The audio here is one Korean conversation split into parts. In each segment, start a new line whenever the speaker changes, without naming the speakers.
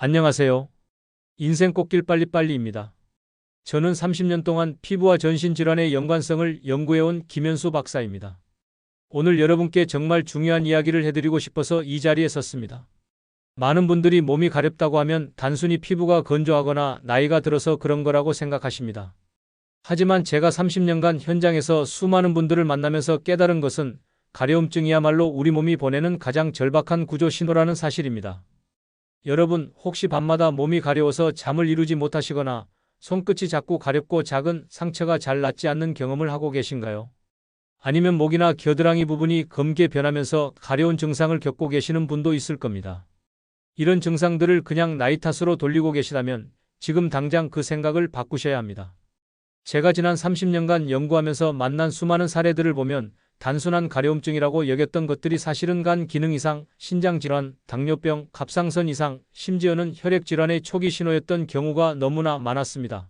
안녕하세요. 인생 꽃길 빨리빨리입니다. 저는 30년 동안 피부와 전신 질환의 연관성을 연구해온 김현수 박사입니다. 오늘 여러분께 정말 중요한 이야기를 해드리고 싶어서 이 자리에 섰습니다. 많은 분들이 몸이 가렵다고 하면 단순히 피부가 건조하거나 나이가 들어서 그런 거라고 생각하십니다. 하지만 제가 30년간 현장에서 수많은 분들을 만나면서 깨달은 것은 가려움증이야말로 우리 몸이 보내는 가장 절박한 구조 신호라는 사실입니다. 여러분, 혹시 밤마다 몸이 가려워서 잠을 이루지 못하시거나 손끝이 자꾸 가렵고 작은 상처가 잘 낫지 않는 경험을 하고 계신가요? 아니면 목이나 겨드랑이 부분이 검게 변하면서 가려운 증상을 겪고 계시는 분도 있을 겁니다. 이런 증상들을 그냥 나이 탓으로 돌리고 계시다면 지금 당장 그 생각을 바꾸셔야 합니다. 제가 지난 30년간 연구하면서 만난 수많은 사례들을 보면 단순한 가려움증이라고 여겼던 것들이 사실은 간 기능 이상, 신장 질환, 당뇨병, 갑상선 이상, 심지어는 혈액 질환의 초기 신호였던 경우가 너무나 많았습니다.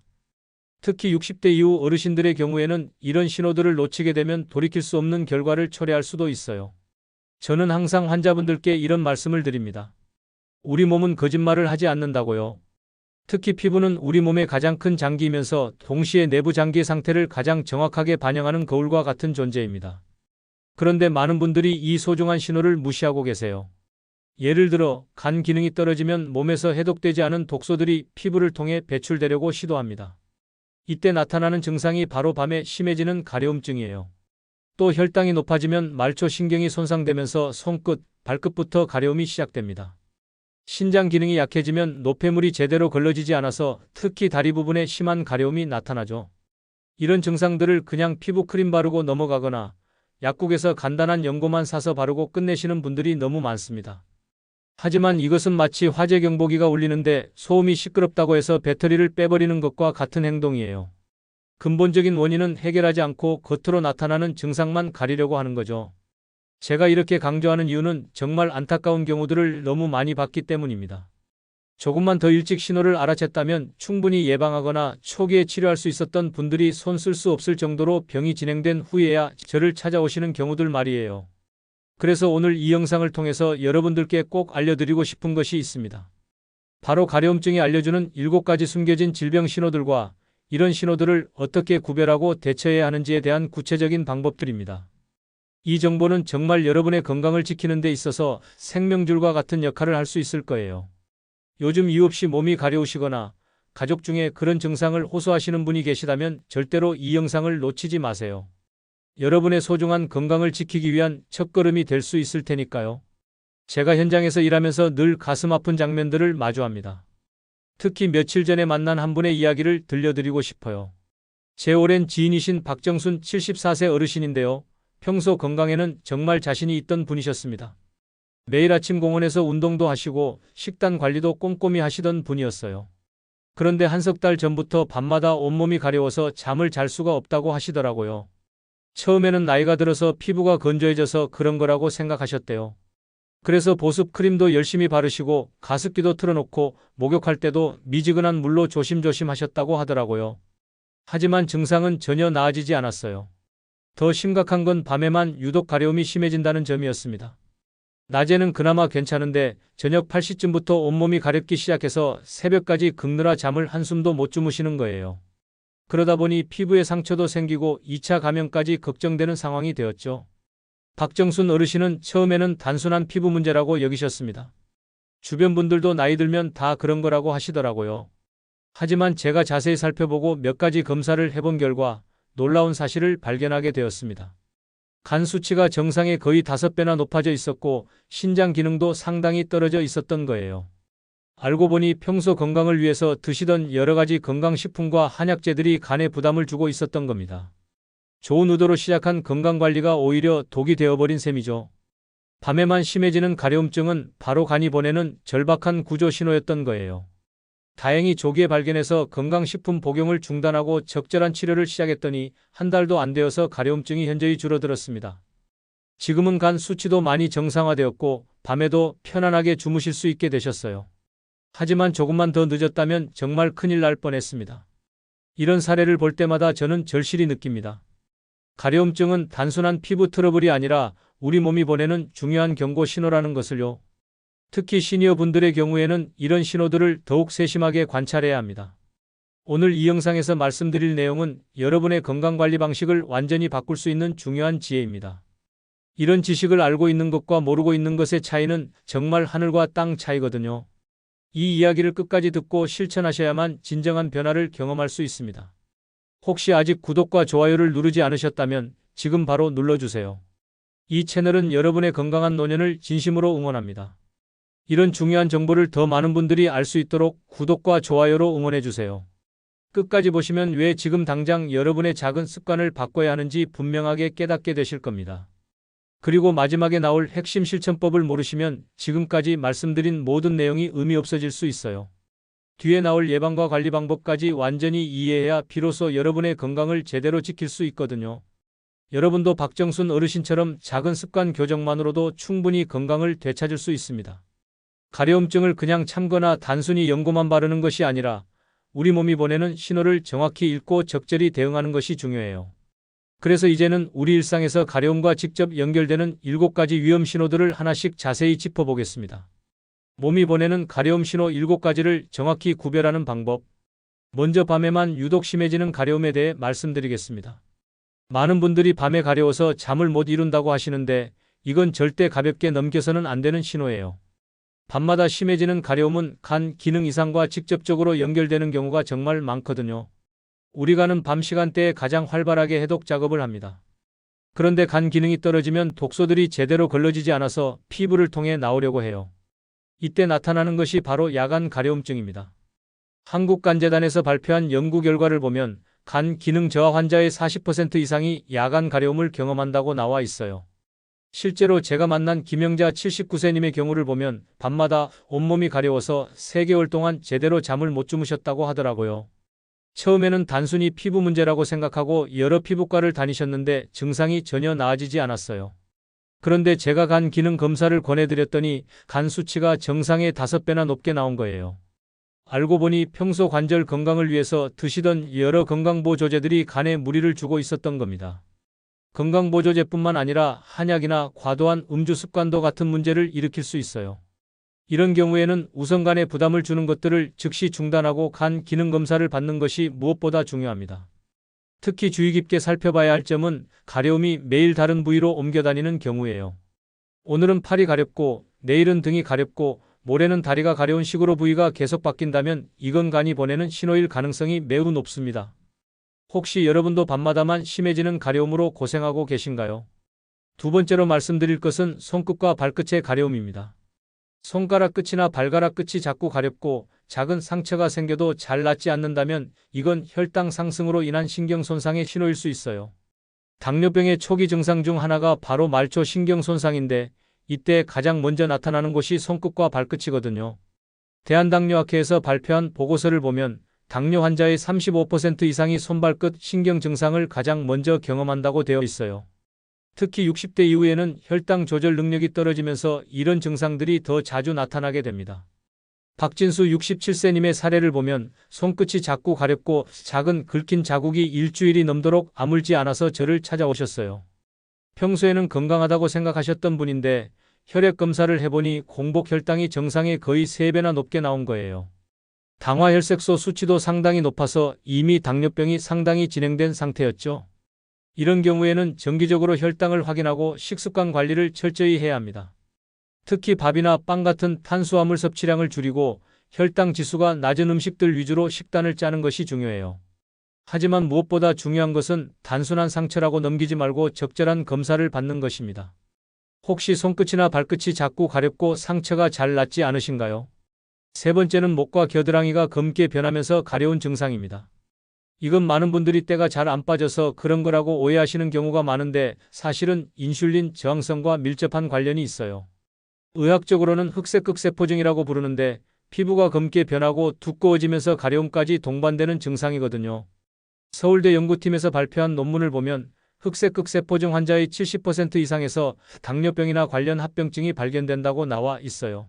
특히 60대 이후 어르신들의 경우에는 이런 신호들을 놓치게 되면 돌이킬 수 없는 결과를 초래할 수도 있어요. 저는 항상 환자분들께 이런 말씀을 드립니다. 우리 몸은 거짓말을 하지 않는다고요. 특히 피부는 우리 몸의 가장 큰 장기이면서 동시에 내부 장기의 상태를 가장 정확하게 반영하는 거울과 같은 존재입니다. 그런데 많은 분들이 이 소중한 신호를 무시하고 계세요. 예를 들어 간 기능이 떨어지면 몸에서 해독되지 않은 독소들이 피부를 통해 배출되려고 시도합니다. 이때 나타나는 증상이 바로 밤에 심해지는 가려움증이에요. 또 혈당이 높아지면 말초 신경이 손상되면서 손끝, 발끝부터 가려움이 시작됩니다. 신장 기능이 약해지면 노폐물이 제대로 걸러지지 않아서 특히 다리 부분에 심한 가려움이 나타나죠. 이런 증상들을 그냥 피부 크림 바르고 넘어가거나 약국에서 간단한 연고만 사서 바르고 끝내시는 분들이 너무 많습니다. 하지만 이것은 마치 화재 경보기가 울리는데 소음이 시끄럽다고 해서 배터리를 빼버리는 것과 같은 행동이에요. 근본적인 원인은 해결하지 않고 겉으로 나타나는 증상만 가리려고 하는 거죠. 제가 이렇게 강조하는 이유는 정말 안타까운 경우들을 너무 많이 봤기 때문입니다. 조금만 더 일찍 신호를 알아챘다면 충분히 예방하거나 초기에 치료할 수 있었던 분들이 손 쓸 수 없을 정도로 병이 진행된 후에야 저를 찾아오시는 경우들 말이에요. 그래서 오늘 이 영상을 통해서 여러분들께 꼭 알려드리고 싶은 것이 있습니다. 바로 가려움증이 알려주는 7가지 숨겨진 질병 신호들과 이런 신호들을 어떻게 구별하고 대처해야 하는지에 대한 구체적인 방법들입니다. 이 정보는 정말 여러분의 건강을 지키는 데 있어서 생명줄과 같은 역할을 할 수 있을 거예요. 요즘 이유 없이 몸이 가려우시거나 가족 중에 그런 증상을 호소하시는 분이 계시다면 절대로 이 영상을 놓치지 마세요. 여러분의 소중한 건강을 지키기 위한 첫걸음이 될 수 있을 테니까요. 제가 현장에서 일하면서 늘 가슴 아픈 장면들을 마주합니다. 특히 며칠 전에 만난 한 분의 이야기를 들려드리고 싶어요. 제 오랜 지인이신 박정순 74세 어르신인데요. 평소 건강에는 정말 자신이 있던 분이셨습니다. 매일 아침 공원에서 운동도 하시고 식단 관리도 꼼꼼히 하시던 분이었어요. 그런데 한 석 달 전부터 밤마다 온몸이 가려워서 잠을 잘 수가 없다고 하시더라고요. 처음에는 나이가 들어서 피부가 건조해져서 그런 거라고 생각하셨대요. 그래서 보습 크림도 열심히 바르시고 가습기도 틀어놓고 목욕할 때도 미지근한 물로 조심조심 하셨다고 하더라고요. 하지만 증상은 전혀 나아지지 않았어요. 더 심각한 건 밤에만 유독 가려움이 심해진다는 점이었습니다. 낮에는 그나마 괜찮은데 저녁 8시쯤부터 온몸이 가렵기 시작해서 새벽까지 긁느라 잠을 한숨도 못 주무시는 거예요. 그러다 보니 피부에 상처도 생기고 2차 감염까지 걱정되는 상황이 되었죠. 박정순 어르신은 처음에는 단순한 피부 문제라고 여기셨습니다. 주변 분들도 나이 들면 다 그런 거라고 하시더라고요. 하지만 제가 자세히 살펴보고 몇 가지 검사를 해본 결과 놀라운 사실을 발견하게 되었습니다. 간 수치가 정상의 거의 5배나 높아져 있었고 신장 기능도 상당히 떨어져 있었던 거예요. 알고 보니 평소 건강을 위해서 드시던 여러 가지 건강식품과 한약재들이 간에 부담을 주고 있었던 겁니다. 좋은 의도로 시작한 건강관리가 오히려 독이 되어버린 셈이죠. 밤에만 심해지는 가려움증은 바로 간이 보내는 절박한 구조 신호였던 거예요. 다행히 조기에 발견해서 건강식품 복용을 중단하고 적절한 치료를 시작했더니 한 달도 안 되어서 가려움증이 현저히 줄어들었습니다. 지금은 간 수치도 많이 정상화되었고 밤에도 편안하게 주무실 수 있게 되셨어요. 하지만 조금만 더 늦었다면 정말 큰일 날 뻔했습니다. 이런 사례를 볼 때마다 저는 절실히 느낍니다. 가려움증은 단순한 피부 트러블이 아니라 우리 몸이 보내는 중요한 경고 신호라는 것을요. 특히 시니어 분들의 경우에는 이런 신호들을 더욱 세심하게 관찰해야 합니다. 오늘 이 영상에서 말씀드릴 내용은 여러분의 건강관리 방식을 완전히 바꿀 수 있는 중요한 지혜입니다. 이런 지식을 알고 있는 것과 모르고 있는 것의 차이는 정말 하늘과 땅 차이거든요. 이 이야기를 끝까지 듣고 실천하셔야만 진정한 변화를 경험할 수 있습니다. 혹시 아직 구독과 좋아요를 누르지 않으셨다면 지금 바로 눌러주세요. 이 채널은 여러분의 건강한 노년을 진심으로 응원합니다. 이런 중요한 정보를 더 많은 분들이 알 수 있도록 구독과 좋아요로 응원해주세요. 끝까지 보시면 왜 지금 당장 여러분의 작은 습관을 바꿔야 하는지 분명하게 깨닫게 되실 겁니다. 그리고 마지막에 나올 핵심 실천법을 모르시면 지금까지 말씀드린 모든 내용이 의미 없어질 수 있어요. 뒤에 나올 예방과 관리 방법까지 완전히 이해해야 비로소 여러분의 건강을 제대로 지킬 수 있거든요. 여러분도 박정순 어르신처럼 작은 습관 교정만으로도 충분히 건강을 되찾을 수 있습니다. 가려움증을 그냥 참거나 단순히 연고만 바르는 것이 아니라 우리 몸이 보내는 신호를 정확히 읽고 적절히 대응하는 것이 중요해요. 그래서 이제는 우리 일상에서 가려움과 직접 연결되는 7가지 위험 신호들을 하나씩 자세히 짚어보겠습니다. 몸이 보내는 가려움 신호 7가지를 정확히 구별하는 방법. 먼저 밤에만 유독 심해지는 가려움에 대해 말씀드리겠습니다. 많은 분들이 밤에 가려워서 잠을 못 이룬다고 하시는데 이건 절대 가볍게 넘겨서는 안 되는 신호예요. 밤마다 심해지는 가려움은 간 기능 이상과 직접적으로 연결되는 경우가 정말 많거든요. 우리가 는 밤 시간대에 가장 활발하게 해독 작업을 합니다. 그런데 간 기능이 떨어지면 독소들이 제대로 걸러지지 않아서 피부를 통해 나오려고 해요. 이때 나타나는 것이 바로 야간 가려움증입니다. 한국간재단에서 발표한 연구 결과를 보면 간 기능 저하 환자의 40% 이상이 야간 가려움을 경험한다고 나와 있어요. 실제로 제가 만난 김영자 79세님의 경우를 보면 밤마다 온몸이 가려워서 3개월 동안 제대로 잠을 못 주무셨다고 하더라고요. 처음에는 단순히 피부 문제라고 생각하고 여러 피부과를 다니셨는데 증상이 전혀 나아지지 않았어요. 그런데 제가 간 기능 검사를 권해드렸더니 간 수치가 정상의 5배나 높게 나온 거예요. 알고 보니 평소 관절 건강을 위해서 드시던 여러 건강보조제들이 간에 무리를 주고 있었던 겁니다. 건강보조제뿐만 아니라 한약이나 과도한 음주 습관도 같은 문제를 일으킬 수 있어요. 이런 경우에는 우선 간에 부담을 주는 것들을 즉시 중단하고 간 기능 검사를 받는 것이 무엇보다 중요합니다. 특히 주의 깊게 살펴봐야 할 점은 가려움이 매일 다른 부위로 옮겨 다니는 경우예요. 오늘은 팔이 가렵고 내일은 등이 가렵고 모레는 다리가 가려운 식으로 부위가 계속 바뀐다면 이건 간이 보내는 신호일 가능성이 매우 높습니다. 혹시 여러분도 밤마다만 심해지는 가려움으로 고생하고 계신가요? 두 번째로 말씀드릴 것은 손끝과 발끝의 가려움입니다. 손가락 끝이나 발가락 끝이 자꾸 가렵고 작은 상처가 생겨도 잘 낫지 않는다면 이건 혈당 상승으로 인한 신경 손상의 신호일 수 있어요. 당뇨병의 초기 증상 중 하나가 바로 말초 신경 손상인데 이때 가장 먼저 나타나는 곳이 손끝과 발끝이거든요. 대한당뇨학회에서 발표한 보고서를 보면 당뇨 환자의 35% 이상이 손발끝 신경 증상을 가장 먼저 경험한다고 되어 있어요. 특히 60대 이후에는 혈당 조절 능력이 떨어지면서 이런 증상들이 더 자주 나타나게 됩니다. 박진수 67세님의 사례를 보면 손끝이 자꾸 가렵고 작은 긁힌 자국이 일주일이 넘도록 아물지 않아서 저를 찾아오셨어요. 평소에는 건강하다고 생각하셨던 분인데 혈액 검사를 해보니 공복 혈당이 정상의 거의 3배나 높게 나온 거예요. 당화혈색소 수치도 상당히 높아서 이미 당뇨병이 상당히 진행된 상태였죠. 이런 경우에는 정기적으로 혈당을 확인하고 식습관 관리를 철저히 해야 합니다. 특히 밥이나 빵 같은 탄수화물 섭취량을 줄이고 혈당 지수가 낮은 음식들 위주로 식단을 짜는 것이 중요해요. 하지만 무엇보다 중요한 것은 단순한 상처라고 넘기지 말고 적절한 검사를 받는 것입니다. 혹시 손끝이나 발끝이 자꾸 가렵고 상처가 잘 낫지 않으신가요? 세 번째는 목과 겨드랑이가 검게 변하면서 가려운 증상입니다. 이건 많은 분들이 때가 잘 안 빠져서 그런 거라고 오해하시는 경우가 많은데 사실은 인슐린 저항성과 밀접한 관련이 있어요. 의학적으로는 흑색극세포증이라고 부르는데 피부가 검게 변하고 두꺼워지면서 가려움까지 동반되는 증상이거든요. 서울대 연구팀에서 발표한 논문을 보면 흑색극세포증 환자의 70% 이상에서 당뇨병이나 관련 합병증이 발견된다고 나와 있어요.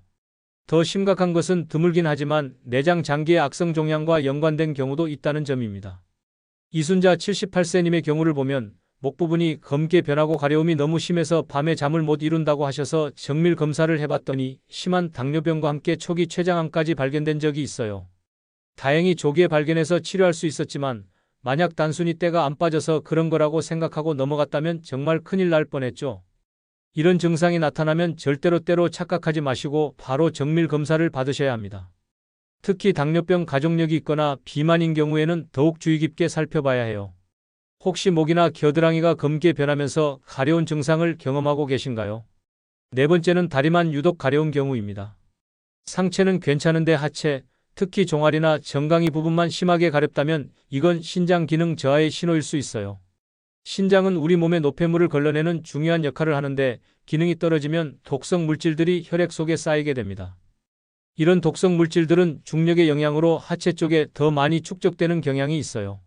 더 심각한 것은 드물긴 하지만 내장 장기의 악성 종양과 연관된 경우도 있다는 점입니다. 이순자 78세님의 경우를 보면 목 부분이 검게 변하고 가려움이 너무 심해서 밤에 잠을 못 이룬다고 하셔서 정밀 검사를 해봤더니 심한 당뇨병과 함께 초기 췌장암까지 발견된 적이 있어요. 다행히 조기에 발견해서 치료할 수 있었지만 만약 단순히 때가 안 빠져서 그런 거라고 생각하고 넘어갔다면 정말 큰일 날 뻔했죠. 이런 증상이 나타나면 절대로 때로 착각하지 마시고 바로 정밀 검사를 받으셔야 합니다. 특히 당뇨병 가족력이 있거나 비만인 경우에는 더욱 주의 깊게 살펴봐야 해요. 혹시 목이나 겨드랑이가 검게 변하면서 가려운 증상을 경험하고 계신가요? 네 번째는 다리만 유독 가려운 경우입니다. 상체는 괜찮은데 하체, 특히 종아리나 정강이 부분만 심하게 가렵다면 이건 신장 기능 저하의 신호일 수 있어요. 신장은 우리 몸의 노폐물을 걸러내는 중요한 역할을 하는데 기능이 떨어지면 독성 물질들이 혈액 속에 쌓이게 됩니다. 이런 독성 물질들은 중력의 영향으로 하체 쪽에 더 많이 축적되는 경향이 있어요.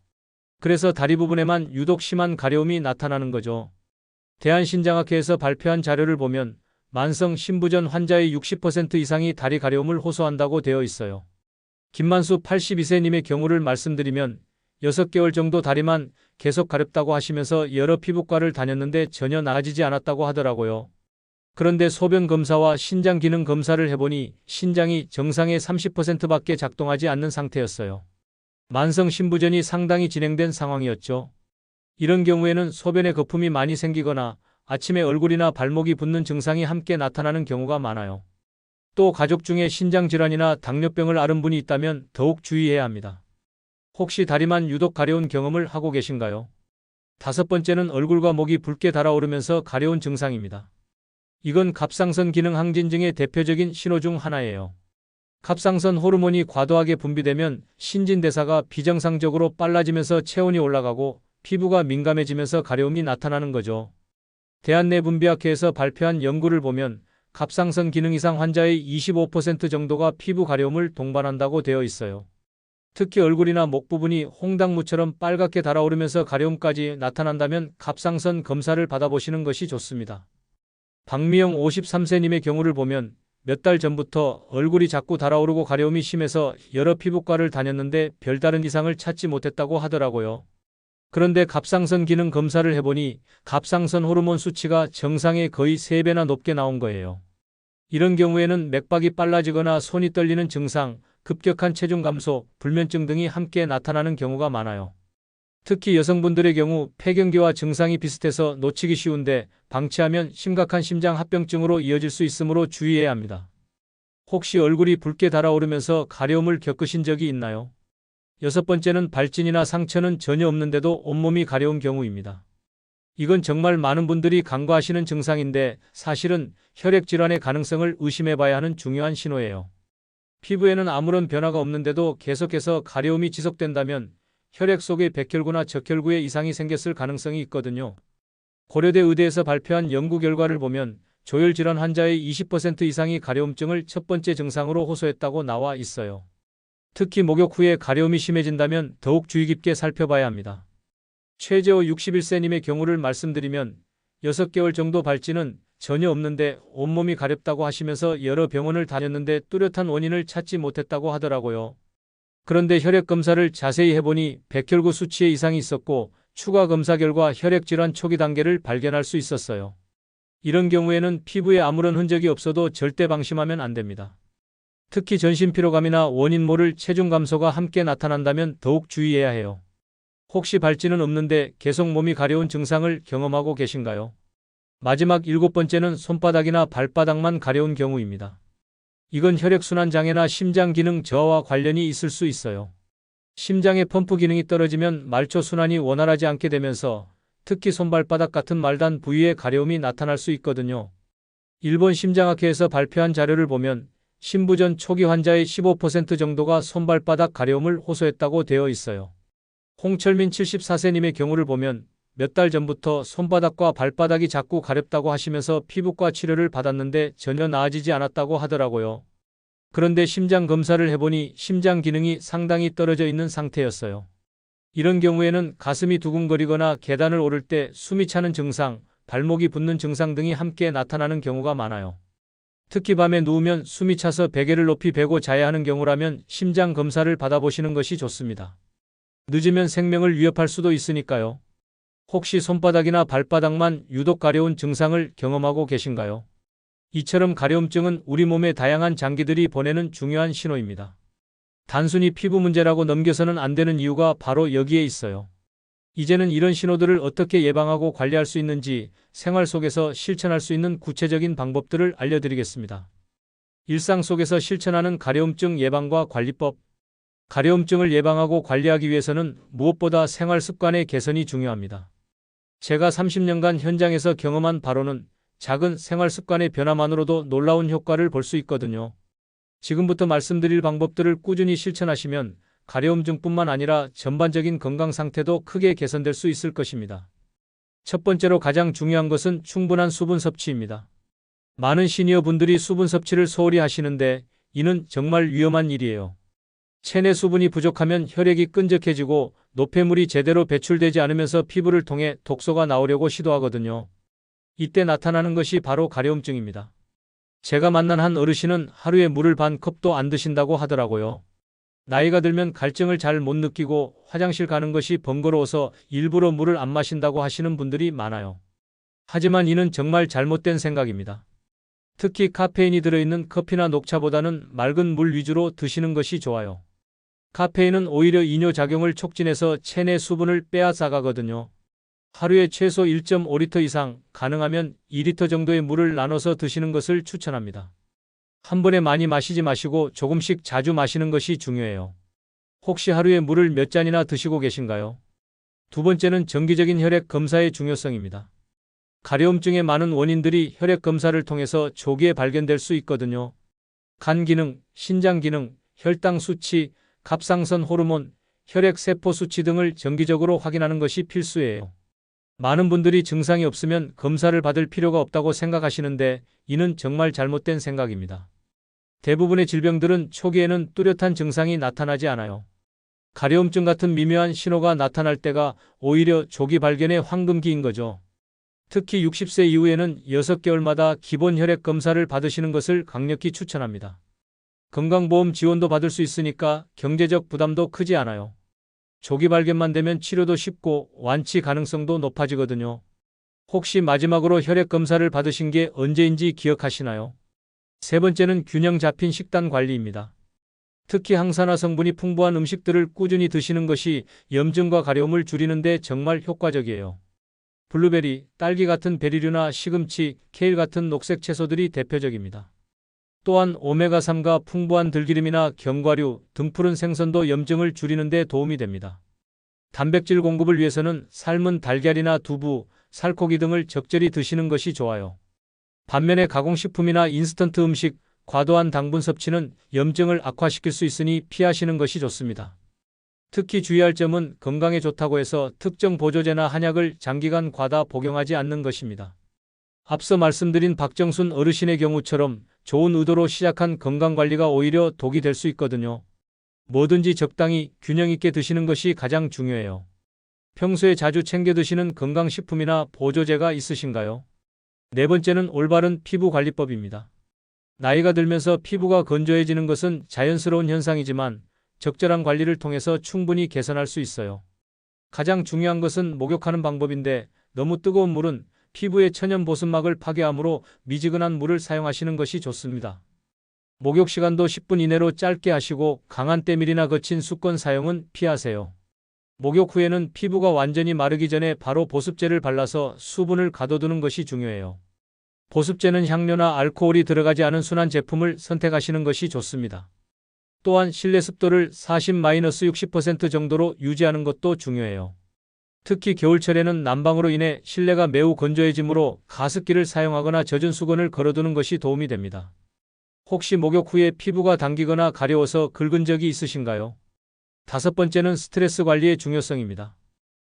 그래서 다리 부분에만 유독 심한 가려움이 나타나는 거죠. 대한신장학회에서 발표한 자료를 보면 만성 신부전 환자의 60% 이상이 다리 가려움을 호소한다고 되어 있어요. 김만수 82세님의 경우를 말씀드리면 6개월 정도 다리만 계속 가렵다고 하시면서 여러 피부과를 다녔는데 전혀 나아지지 않았다고 하더라고요. 그런데 소변 검사와 신장 기능 검사를 해보니 신장이 정상의 30%밖에 작동하지 않는 상태였어요. 만성 신부전이 상당히 진행된 상황이었죠. 이런 경우에는 소변에 거품이 많이 생기거나 아침에 얼굴이나 발목이 붓는 증상이 함께 나타나는 경우가 많아요. 또 가족 중에 신장질환이나 당뇨병을 앓은 분이 있다면 더욱 주의해야 합니다. 혹시 다리만 유독 가려운 경험을 하고 계신가요? 다섯 번째는 얼굴과 목이 붉게 달아오르면서 가려운 증상입니다. 이건 갑상선 기능 항진증의 대표적인 신호 중 하나예요. 갑상선 호르몬이 과도하게 분비되면 신진대사가 비정상적으로 빨라지면서 체온이 올라가고 피부가 민감해지면서 가려움이 나타나는 거죠. 대한내분비학회에서 발표한 연구를 보면 갑상선 기능 이상 환자의 25% 정도가 피부 가려움을 동반한다고 되어 있어요. 특히 얼굴이나 목 부분이 홍당무처럼 빨갛게 달아오르면서 가려움까지 나타난다면 갑상선 검사를 받아보시는 것이 좋습니다. 박미영 53세님의 경우를 보면 몇 달 전부터 얼굴이 자꾸 달아오르고 가려움이 심해서 여러 피부과를 다녔는데 별다른 이상을 찾지 못했다고 하더라고요. 그런데 갑상선 기능 검사를 해보니 갑상선 호르몬 수치가 정상의 거의 3배나 높게 나온 거예요. 이런 경우에는 맥박이 빨라지거나 손이 떨리는 증상, 급격한 체중 감소, 불면증 등이 함께 나타나는 경우가 많아요. 특히 여성분들의 경우 폐경기와 증상이 비슷해서 놓치기 쉬운데 방치하면 심각한 심장합병증으로 이어질 수 있으므로 주의해야 합니다. 혹시 얼굴이 붉게 달아오르면서 가려움을 겪으신 적이 있나요? 여섯 번째는 발진이나 상처는 전혀 없는데도 온몸이 가려운 경우입니다. 이건 정말 많은 분들이 간과하시는 증상인데 사실은 혈액질환의 가능성을 의심해봐야 하는 중요한 신호예요. 피부에는 아무런 변화가 없는데도 계속해서 가려움이 지속된다면 혈액 속에 백혈구나 적혈구에 이상이 생겼을 가능성이 있거든요. 고려대 의대에서 발표한 연구 결과를 보면 조혈질환 환자의 20% 이상이 가려움증을 첫 번째 증상으로 호소했다고 나와 있어요. 특히 목욕 후에 가려움이 심해진다면 더욱 주의 깊게 살펴봐야 합니다. 최재호 61세님의 경우를 말씀드리면 6개월 정도 발진은 전혀 없는데 온몸이 가렵다고 하시면서 여러 병원을 다녔는데 뚜렷한 원인을 찾지 못했다고 하더라고요. 그런데 혈액 검사를 자세히 해보니 백혈구 수치에 이상이 있었고 추가 검사 결과 혈액질환 초기 단계를 발견할 수 있었어요. 이런 경우에는 피부에 아무런 흔적이 없어도 절대 방심하면 안 됩니다. 특히 전신 피로감이나 원인 모를 체중 감소가 함께 나타난다면 더욱 주의해야 해요. 혹시 발진은 없는데 계속 몸이 가려운 증상을 경험하고 계신가요? 마지막 7번째는 손바닥이나 발바닥만 가려운 경우입니다. 이건 혈액순환 장애나 심장 기능 저하와 관련이 있을 수 있어요. 심장의 펌프 기능이 떨어지면 말초 순환이 원활하지 않게 되면서 특히 손발바닥 같은 말단 부위에 가려움이 나타날 수 있거든요. 일본 심장학회에서 발표한 자료를 보면 신부전 초기 환자의 15% 정도가 손발바닥 가려움을 호소했다고 되어 있어요. 홍철민 74세님의 경우를 보면 몇 달 전부터 손바닥과 발바닥이 자꾸 가렵다고 하시면서 피부과 치료를 받았는데 전혀 나아지지 않았다고 하더라고요. 그런데 심장 검사를 해보니 심장 기능이 상당히 떨어져 있는 상태였어요. 이런 경우에는 가슴이 두근거리거나 계단을 오를 때 숨이 차는 증상, 발목이 붓는 증상 등이 함께 나타나는 경우가 많아요. 특히 밤에 누우면 숨이 차서 베개를 높이 베고 자야 하는 경우라면 심장 검사를 받아보시는 것이 좋습니다. 늦으면 생명을 위협할 수도 있으니까요. 혹시 손바닥이나 발바닥만 유독 가려운 증상을 경험하고 계신가요? 이처럼 가려움증은 우리 몸의 다양한 장기들이 보내는 중요한 신호입니다. 단순히 피부 문제라고 넘겨서는 안 되는 이유가 바로 여기에 있어요. 이제는 이런 신호들을 어떻게 예방하고 관리할 수 있는지 생활 속에서 실천할 수 있는 구체적인 방법들을 알려드리겠습니다. 일상 속에서 실천하는 가려움증 예방과 관리법. 가려움증을 예방하고 관리하기 위해서는 무엇보다 생활 습관의 개선이 중요합니다. 제가 30년간 현장에서 경험한 바로는 작은 생활 습관의 변화만으로도 놀라운 효과를 볼 수 있거든요. 지금부터 말씀드릴 방법들을 꾸준히 실천하시면 가려움증뿐만 아니라 전반적인 건강 상태도 크게 개선될 수 있을 것입니다. 첫 번째로 가장 중요한 것은 충분한 수분 섭취입니다. 많은 시니어 분들이 수분 섭취를 소홀히 하시는데 이는 정말 위험한 일이에요. 체내 수분이 부족하면 혈액이 끈적해지고 노폐물이 제대로 배출되지 않으면서 피부를 통해 독소가 나오려고 시도하거든요. 이때 나타나는 것이 바로 가려움증입니다. 제가 만난 한 어르신은 하루에 물을 반 컵도 안 드신다고 하더라고요. 나이가 들면 갈증을 잘 못 느끼고 화장실 가는 것이 번거로워서 일부러 물을 안 마신다고 하시는 분들이 많아요. 하지만 이는 정말 잘못된 생각입니다. 특히 카페인이 들어있는 커피나 녹차보다는 맑은 물 위주로 드시는 것이 좋아요. 카페인은 오히려 이뇨작용을 촉진해서 체내 수분을 빼앗아가거든요. 하루에 최소 1.5리터 이상, 가능하면 2리터 정도의 물을 나눠서 드시는 것을 추천합니다. 한 번에 많이 마시지 마시고 조금씩 자주 마시는 것이 중요해요. 혹시 하루에 물을 몇 잔이나 드시고 계신가요? 두 번째는 정기적인 혈액 검사의 중요성입니다. 가려움증의 많은 원인들이 혈액 검사를 통해서 조기에 발견될 수 있거든요. 간 기능, 신장 기능, 혈당 수치, 갑상선 호르몬, 혈액 세포 수치 등을 정기적으로 확인하는 것이 필수예요. 많은 분들이 증상이 없으면 검사를 받을 필요가 없다고 생각하시는데 이는 정말 잘못된 생각입니다. 대부분의 질병들은 초기에는 뚜렷한 증상이 나타나지 않아요. 가려움증 같은 미묘한 신호가 나타날 때가 오히려 조기 발견의 황금기인 거죠. 특히 60세 이후에는 6개월마다 기본 혈액 검사를 받으시는 것을 강력히 추천합니다. 건강보험 지원도 받을 수 있으니까 경제적 부담도 크지 않아요. 조기 발견만 되면 치료도 쉽고 완치 가능성도 높아지거든요. 혹시 마지막으로 혈액 검사를 받으신 게 언제인지 기억하시나요? 세 번째는 균형 잡힌 식단 관리입니다. 특히 항산화 성분이 풍부한 음식들을 꾸준히 드시는 것이 염증과 가려움을 줄이는 데 정말 효과적이에요. 블루베리, 딸기 같은 베리류나 시금치, 케일 같은 녹색 채소들이 대표적입니다. 또한 오메가3가 풍부한 들기름이나 견과류, 등푸른 생선도 염증을 줄이는 데 도움이 됩니다. 단백질 공급을 위해서는 삶은 달걀이나 두부, 살코기 등을 적절히 드시는 것이 좋아요. 반면에 가공식품이나 인스턴트 음식, 과도한 당분 섭취는 염증을 악화시킬 수 있으니 피하시는 것이 좋습니다. 특히 주의할 점은 건강에 좋다고 해서 특정 보조제나 한약을 장기간 과다 복용하지 않는 것입니다. 앞서 말씀드린 박정순 어르신의 경우처럼 좋은 의도로 시작한 건강관리가 오히려 독이 될 수 있거든요. 뭐든지 적당히 균형 있게 드시는 것이 가장 중요해요. 평소에 자주 챙겨 드시는 건강식품이나 보조제가 있으신가요? 네 번째는 올바른 피부관리법입니다. 나이가 들면서 피부가 건조해지는 것은 자연스러운 현상이지만 적절한 관리를 통해서 충분히 개선할 수 있어요. 가장 중요한 것은 목욕하는 방법인데 너무 뜨거운 물은 피부의 천연 보습막을 파괴하므로 미지근한 물을 사용하시는 것이 좋습니다. 목욕 시간도 10분 이내로 짧게 하시고 강한 때밀이나 거친 수건 사용은 피하세요. 목욕 후에는 피부가 완전히 마르기 전에 바로 보습제를 발라서 수분을 가둬두는 것이 중요해요. 보습제는 향료나 알코올이 들어가지 않은 순한 제품을 선택하시는 것이 좋습니다. 또한 실내 습도를 40-60% 정도로 유지하는 것도 중요해요. 특히 겨울철에는 난방으로 인해 실내가 매우 건조해지므로 가습기를 사용하거나 젖은 수건을 걸어두는 것이 도움이 됩니다. 혹시 목욕 후에 피부가 당기거나 가려워서 긁은 적이 있으신가요? 다섯 번째는 스트레스 관리의 중요성입니다.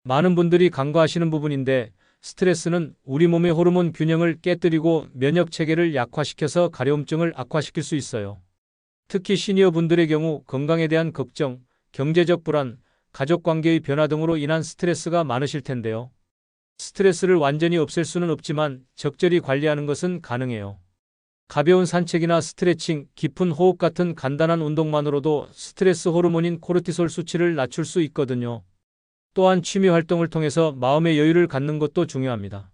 많은 분들이 간과하시는 부분인데 스트레스는 우리 몸의 호르몬 균형을 깨뜨리고 면역 체계를 약화시켜서 가려움증을 악화시킬 수 있어요. 특히 시니어 분들의 경우 건강에 대한 걱정, 경제적 불안, 가족 관계의 변화 등으로 인한 스트레스가 많으실 텐데요. 스트레스를 완전히 없앨 수는 없지만 적절히 관리하는 것은 가능해요. 가벼운 산책이나 스트레칭, 깊은 호흡 같은 간단한 운동만으로도 스트레스 호르몬인 코르티솔 수치를 낮출 수 있거든요. 또한 취미 활동을 통해서 마음의 여유를 갖는 것도 중요합니다.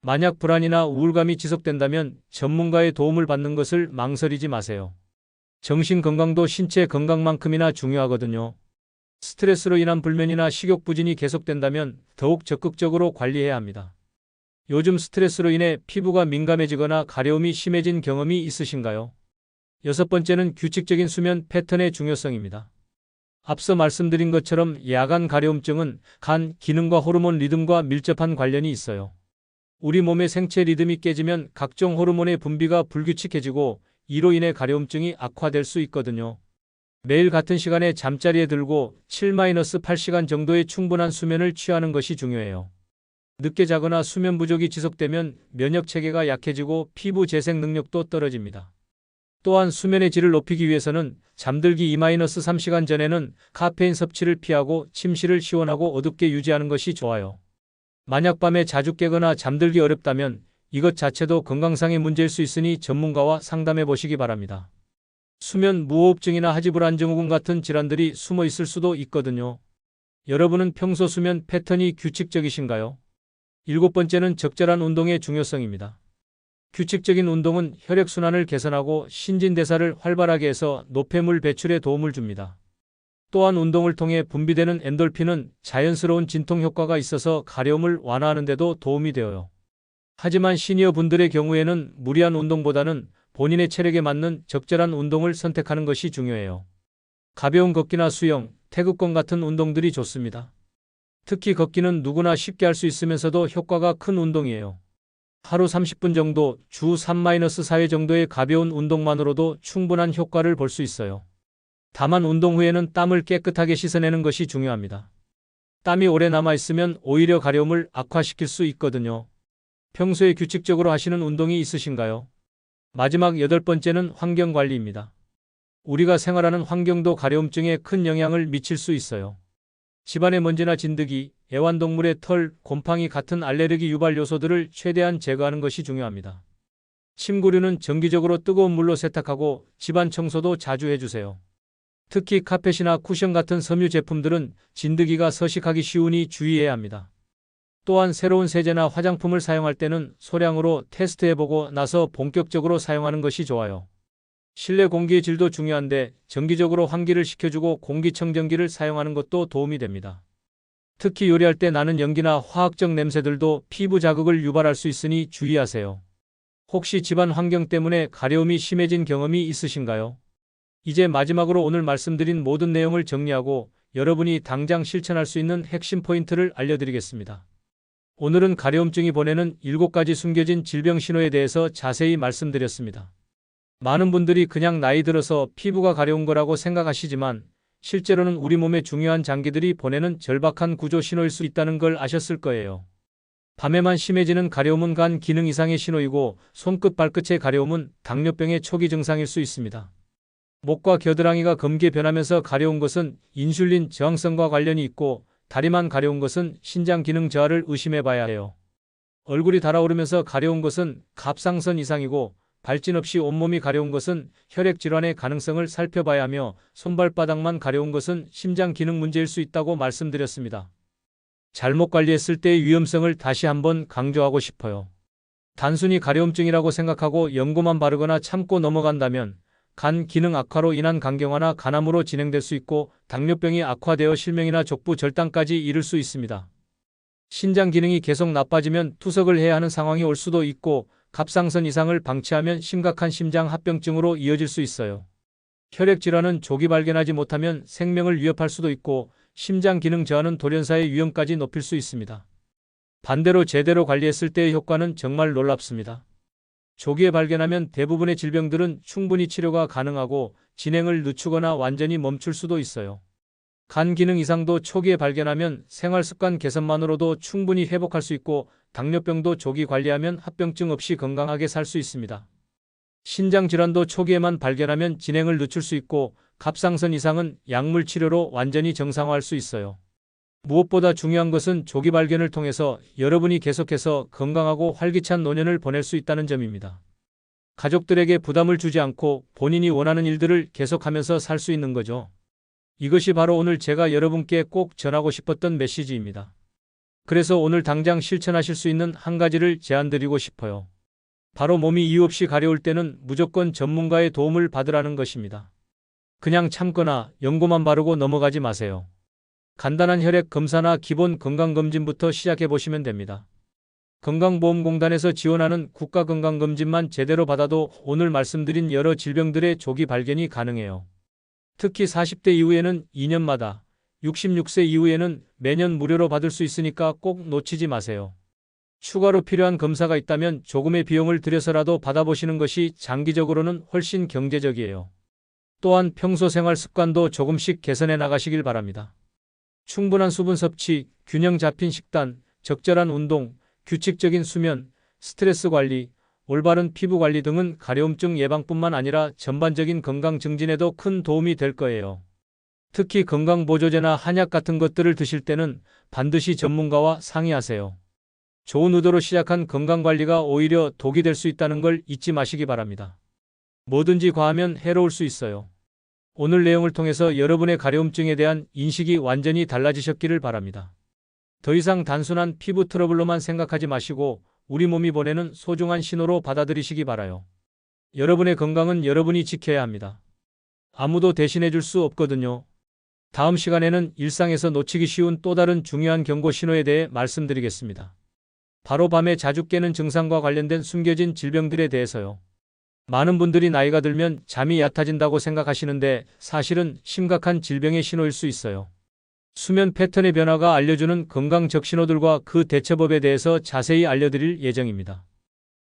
만약 불안이나 우울감이 지속된다면 전문가의 도움을 받는 것을 망설이지 마세요. 정신 건강도 신체 건강만큼이나 중요하거든요. 스트레스로 인한 불면이나 식욕 부진이 계속된다면 더욱 적극적으로 관리해야 합니다. 요즘 스트레스로 인해 피부가 민감해지거나 가려움이 심해진 경험이 있으신가요? 여섯 번째는 규칙적인 수면 패턴의 중요성입니다. 앞서 말씀드린 것처럼 야간 가려움증은 간 기능과 호르몬 리듬과 밀접한 관련이 있어요. 우리 몸의 생체 리듬이 깨지면 각종 호르몬의 분비가 불규칙해지고 이로 인해 가려움증이 악화될 수 있거든요. 매일 같은 시간에 잠자리에 들고 7-8시간 정도의 충분한 수면을 취하는 것이 중요해요. 늦게 자거나 수면 부족이 지속되면 면역 체계가 약해지고 피부 재생 능력도 떨어집니다. 또한 수면의 질을 높이기 위해서는 잠들기 2-3시간 전에는 카페인 섭취를 피하고 침실을 시원하고 어둡게 유지하는 것이 좋아요. 만약 밤에 자주 깨거나 잠들기 어렵다면 이것 자체도 건강상의 문제일 수 있으니 전문가와 상담해 보시기 바랍니다. 수면 무호흡증이나 하지불안증후군 같은 질환들이 숨어 있을 수도 있거든요. 여러분은 평소 수면 패턴이 규칙적이신가요? 일곱 번째는 적절한 운동의 중요성입니다. 규칙적인 운동은 혈액순환을 개선하고 신진대사를 활발하게 해서 노폐물 배출에 도움을 줍니다. 또한 운동을 통해 분비되는 엔돌핀은 자연스러운 진통 효과가 있어서 가려움을 완화하는 데도 도움이 되어요. 하지만 시니어 분들의 경우에는 무리한 운동보다는 본인의 체력에 맞는 적절한 운동을 선택하는 것이 중요해요. 가벼운 걷기나 수영, 태극권 같은 운동들이 좋습니다. 특히 걷기는 누구나 쉽게 할 수 있으면서도 효과가 큰 운동이에요. 하루 30분 정도, 주 3-4회 정도의 가벼운 운동만으로도 충분한 효과를 볼 수 있어요. 다만 운동 후에는 땀을 깨끗하게 씻어내는 것이 중요합니다. 땀이 오래 남아있으면 오히려 가려움을 악화시킬 수 있거든요. 평소에 규칙적으로 하시는 운동이 있으신가요? 마지막 여덟 번째는 환경관리입니다. 우리가 생활하는 환경도 가려움증에 큰 영향을 미칠 수 있어요. 집안의 먼지나 진드기, 애완동물의 털, 곰팡이 같은 알레르기 유발 요소들을 최대한 제거하는 것이 중요합니다. 침구류는 정기적으로 뜨거운 물로 세탁하고 집안 청소도 자주 해주세요. 특히 카펫이나 쿠션 같은 섬유 제품들은 진드기가 서식하기 쉬우니 주의해야 합니다. 또한 새로운 세제나 화장품을 사용할 때는 소량으로 테스트해보고 나서 본격적으로 사용하는 것이 좋아요. 실내 공기의 질도 중요한데 정기적으로 환기를 시켜주고 공기청정기를 사용하는 것도 도움이 됩니다. 특히 요리할 때 나는 연기나 화학적 냄새들도 피부 자극을 유발할 수 있으니 주의하세요. 혹시 집안 환경 때문에 가려움이 심해진 경험이 있으신가요? 이제 마지막으로 오늘 말씀드린 모든 내용을 정리하고 여러분이 당장 실천할 수 있는 핵심 포인트를 알려드리겠습니다. 오늘은 가려움증이 보내는 7가지 숨겨진 질병 신호에 대해서 자세히 말씀드렸습니다. 많은 분들이 그냥 나이 들어서 피부가 가려운 거라고 생각하시지만 실제로는 우리 몸의 중요한 장기들이 보내는 절박한 구조 신호일 수 있다는 걸 아셨을 거예요. 밤에만 심해지는 가려움은 간 기능 이상의 신호이고 손끝 발끝의 가려움은 당뇨병의 초기 증상일 수 있습니다. 목과 겨드랑이가 검게 변하면서 가려운 것은 인슐린 저항성과 관련이 있고 다리만 가려운 것은 신장 기능 저하를 의심해 봐야 해요. 얼굴이 달아오르면서 가려운 것은 갑상선 이상이고 발진 없이 온몸이 가려운 것은 혈액 질환의 가능성을 살펴봐야 하며 손발바닥만 가려운 것은 심장 기능 문제일 수 있다고 말씀드렸습니다. 잘못 관리했을 때의 위험성을 다시 한번 강조하고 싶어요. 단순히 가려움증이라고 생각하고 연고만 바르거나 참고 넘어간다면 간 기능 악화로 인한 간경화나 간암으로 진행될 수 있고 당뇨병이 악화되어 실명이나 족부 절단까지 이를 수 있습니다. 신장 기능이 계속 나빠지면 투석을 해야 하는 상황이 올 수도 있고 갑상선 이상을 방치하면 심각한 심장 합병증으로 이어질 수 있어요. 혈액 질환은 조기 발견하지 못하면 생명을 위협할 수도 있고 심장 기능 저하는 돌연사의 위험까지 높일 수 있습니다. 반대로 제대로 관리했을 때의 효과는 정말 놀랍습니다. 조기에 발견하면 대부분의 질병들은 충분히 치료가 가능하고 진행을 늦추거나 완전히 멈출 수도 있어요. 간 기능 이상도 초기에 발견하면 생활습관 개선만으로도 충분히 회복할 수 있고 당뇨병도 조기 관리하면 합병증 없이 건강하게 살 수 있습니다. 신장 질환도 초기에만 발견하면 진행을 늦출 수 있고 갑상선 이상은 약물 치료로 완전히 정상화할 수 있어요. 무엇보다 중요한 것은 조기 발견을 통해서 여러분이 계속해서 건강하고 활기찬 노년을 보낼 수 있다는 점입니다. 가족들에게 부담을 주지 않고 본인이 원하는 일들을 계속하면서 살 수 있는 거죠. 이것이 바로 오늘 제가 여러분께 꼭 전하고 싶었던 메시지입니다. 그래서 오늘 당장 실천하실 수 있는 한 가지를 제안드리고 싶어요. 바로 몸이 이유 없이 가려울 때는 무조건 전문가의 도움을 받으라는 것입니다. 그냥 참거나 연고만 바르고 넘어가지 마세요. 간단한 혈액 검사나 기본 건강검진부터 시작해 보시면 됩니다. 건강보험공단에서 지원하는 국가건강검진만 제대로 받아도 오늘 말씀드린 여러 질병들의 조기 발견이 가능해요. 특히 40대 이후에는 2년마다, 66세 이후에는 매년 무료로 받을 수 있으니까 꼭 놓치지 마세요. 추가로 필요한 검사가 있다면 조금의 비용을 들여서라도 받아보시는 것이 장기적으로는 훨씬 경제적이에요. 또한 평소 생활 습관도 조금씩 개선해 나가시길 바랍니다. 충분한 수분 섭취, 균형 잡힌 식단, 적절한 운동, 규칙적인 수면, 스트레스 관리, 올바른 피부 관리 등은 가려움증 예방뿐만 아니라 전반적인 건강 증진에도 큰 도움이 될 거예요. 특히 건강보조제나 한약 같은 것들을 드실 때는 반드시 전문가와 상의하세요. 좋은 의도로 시작한 건강관리가 오히려 독이 될 수 있다는 걸 잊지 마시기 바랍니다. 뭐든지 과하면 해로울 수 있어요. 오늘 내용을 통해서 여러분의 가려움증에 대한 인식이 완전히 달라지셨기를 바랍니다. 더 이상 단순한 피부 트러블로만 생각하지 마시고 우리 몸이 보내는 소중한 신호로 받아들이시기 바라요. 여러분의 건강은 여러분이 지켜야 합니다. 아무도 대신해 줄 수 없거든요. 다음 시간에는 일상에서 놓치기 쉬운 또 다른 중요한 경고 신호에 대해 말씀드리겠습니다. 바로 밤에 자주 깨는 증상과 관련된 숨겨진 질병들에 대해서요. 많은 분들이 나이가 들면 잠이 얕아진다고 생각하시는데 사실은 심각한 질병의 신호일 수 있어요. 수면 패턴의 변화가 알려주는 건강 적신호들과 그 대처법에 대해서 자세히 알려드릴 예정입니다.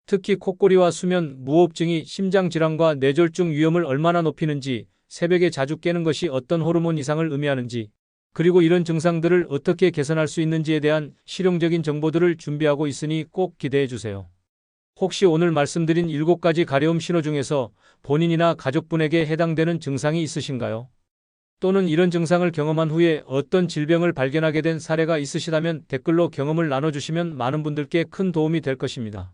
특히 콧골이와 수면 무호흡증이 심장질환과 뇌졸중 위험을 얼마나 높이는지, 새벽에 자주 깨는 것이 어떤 호르몬 이상을 의미하는지, 그리고 이런 증상들을 어떻게 개선할 수 있는지에 대한 실용적인 정보들을 준비하고 있으니 꼭 기대해 주세요. 혹시 오늘 말씀드린 7가지 가려움 신호 중에서 본인이나 가족분에게 해당되는 증상이 있으신가요? 또는 이런 증상을 경험한 후에 어떤 질병을 발견하게 된 사례가 있으시다면 댓글로 경험을 나눠주시면 많은 분들께 큰 도움이 될 것입니다.